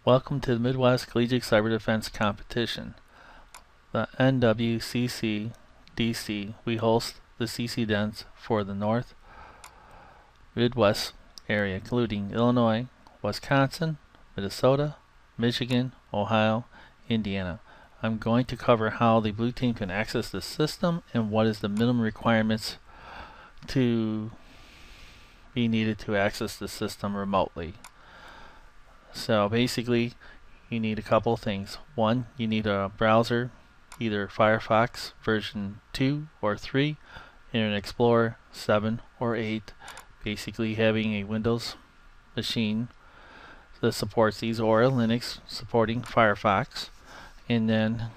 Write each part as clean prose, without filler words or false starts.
Welcome to the Midwest Collegiate Cyber Defense Competition, the NWCC-DC. We host the CC events for the North Midwest area, including Illinois, Wisconsin, Minnesota, Michigan, Ohio, Indiana. I'm going to cover how the blue team can access the system and what is the minimum requirements to be needed to access the system remotely. So basically, you need a couple of things. One, you need a browser, either Firefox version 2 or 3, Internet Explorer 7 or 8. Basically having a Windows machine that supports these, or a Linux supporting Firefox, and then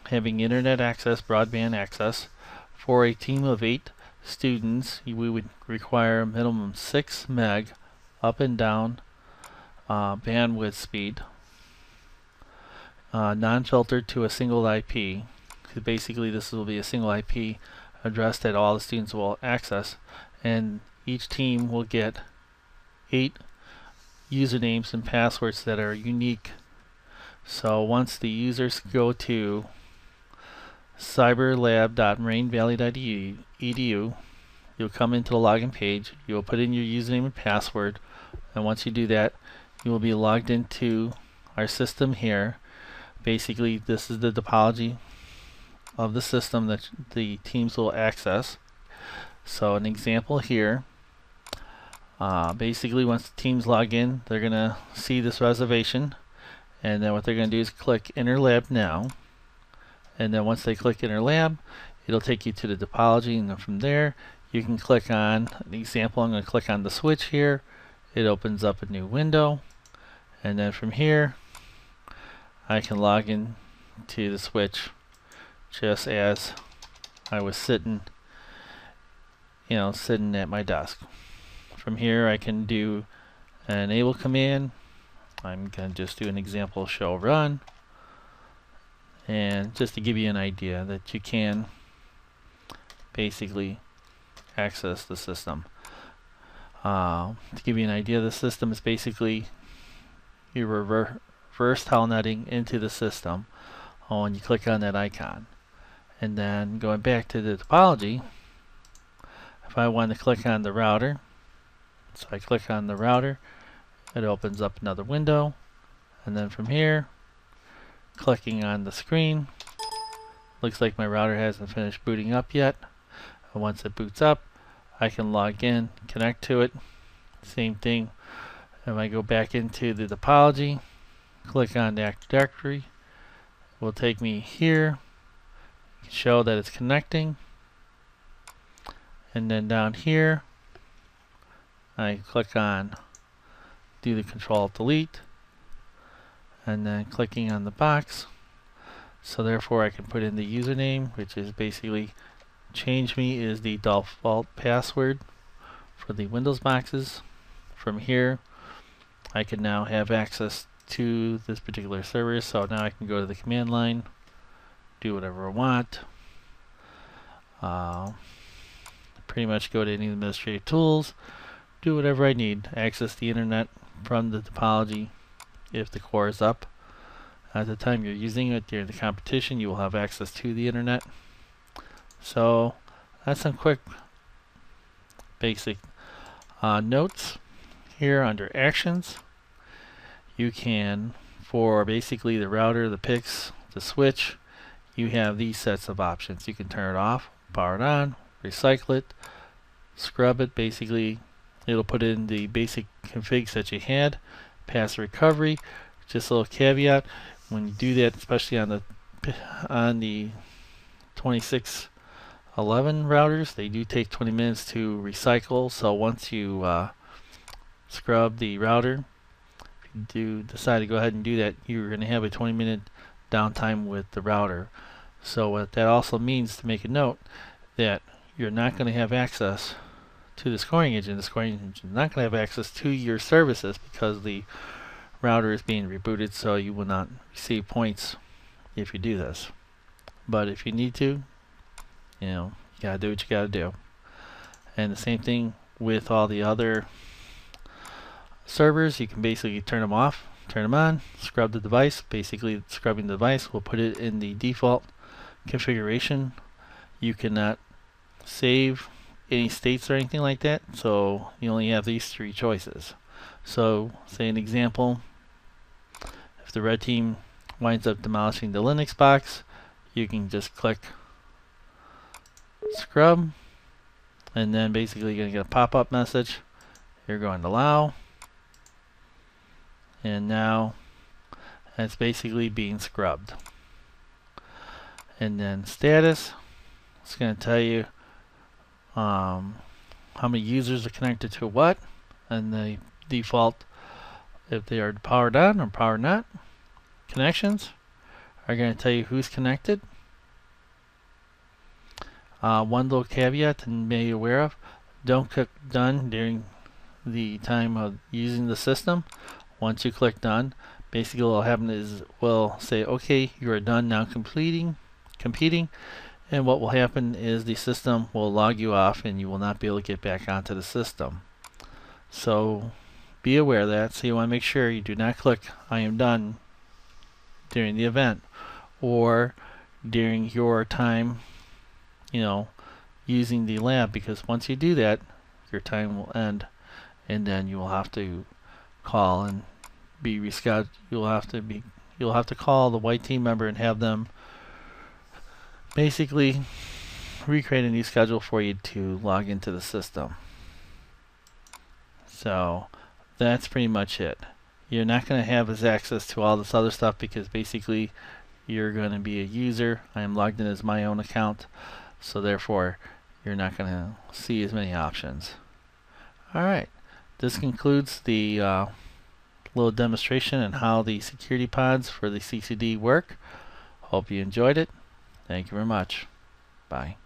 having internet access, broadband access. For a team of 8 students, we would require a minimum 6 meg up and down bandwidth speed, non-filtered to a single IP. Basically, this will be a single IP address that all the students will access, and each team will get 8 usernames and passwords that are unique. So once the users go to cyberlab.morainevalley.edu, you'll come into the login page, you'll put in your username and password, and once you do that, you will be logged into our system here. Basically, this is the topology of the system that the teams will access. So an example here, basically once the teams log in, they're going to see this reservation, and then what they're going to do is click Enter Lab Now, and then once they click Enter Lab, it'll take you to the topology, and then from there you can click on an example. I'm going to click on the switch here. It opens up a new window, and then from here I can log in to the switch just as I was sitting at my desk. From here I can do an enable command. I'm going to just do an example show run, and just to give you an idea that you can basically access the system. To give you an idea, the system is basically you reverse telnetting into the system when you click on that icon. And then going back to the topology, if I want to click on the router, so I click on the router, it opens up another window, and then from here, clicking on the screen, looks like my router hasn't finished booting up yet. And once it boots up, I can log in, connect to it. Same thing. If I go back into the topology, click on the Active Directory, it will take me here, show that it's connecting, and then down here I click on do the Control-Delete, and then clicking on the box. So therefore I can put in the username, which is basically change me is the default password for the Windows boxes. From here I can now have access to this particular server, so now I can go to the command line, do whatever I want, pretty much go to any administrative tools, do whatever I need, access the internet from the topology. If the core is up at the time you're using it during the competition, you will have access to the internet. So that's some quick basic notes. Here under actions, you can, for basically the router, the PICs, the switch, you have these sets of options. You can turn it off, power it on, recycle it, scrub it. Basically it'll put in the basic configs that you had, pass recovery. Just a little caveat, when you do that, especially on the 2611 routers, they do take 20 minutes to recycle. So once you scrub the router, if you do decide to go ahead and do that, you're going to have a 20-minute downtime with the router. So what that also means, to make a note, that you're not going to have access to the scoring engine. The scoring engine is not going to have access to your services because the router is being rebooted, so you will not receive points if you do this. But if you need to, you gotta do what you gotta do. And the same thing with all the other servers. You can basically turn them off turn them on, scrub the device. Basically, scrubbing the device will put it in the default configuration. You cannot save any states or anything like that, so you only have these three choices. So, say an example, if the red team winds up demolishing the Linux box, you can just click scrub, and then basically you're going to get a pop-up message. You're going to allow, and now it's basically being scrubbed. And then status, it's going to tell you how many users are connected to what, and the default, if they are powered on or powered not. Connections are going to tell you who's connected. One little caveat to be aware of: don't click done during the time of using the system. Once you click done, basically what will happen is we'll say, okay, you are done now competing, and what will happen is the system will log you off and you will not be able to get back onto the system. So be aware of that. So you want to make sure you do not click I am done during the event or during your time, using the lab, because once you do that, your time will end, and then you will have to call and be rescheduled. You'll have to call the white team member and have them basically recreate a new schedule for you to log into the system. So that's pretty much it. You're not going to have access to all this other stuff because basically you're going to be a user. I am logged in as my own account, so therefore you're not going to see as many options. Alright, this concludes the little demonstration on how the security pods for the CCD work. Hope you enjoyed it. Thank you very much. Bye.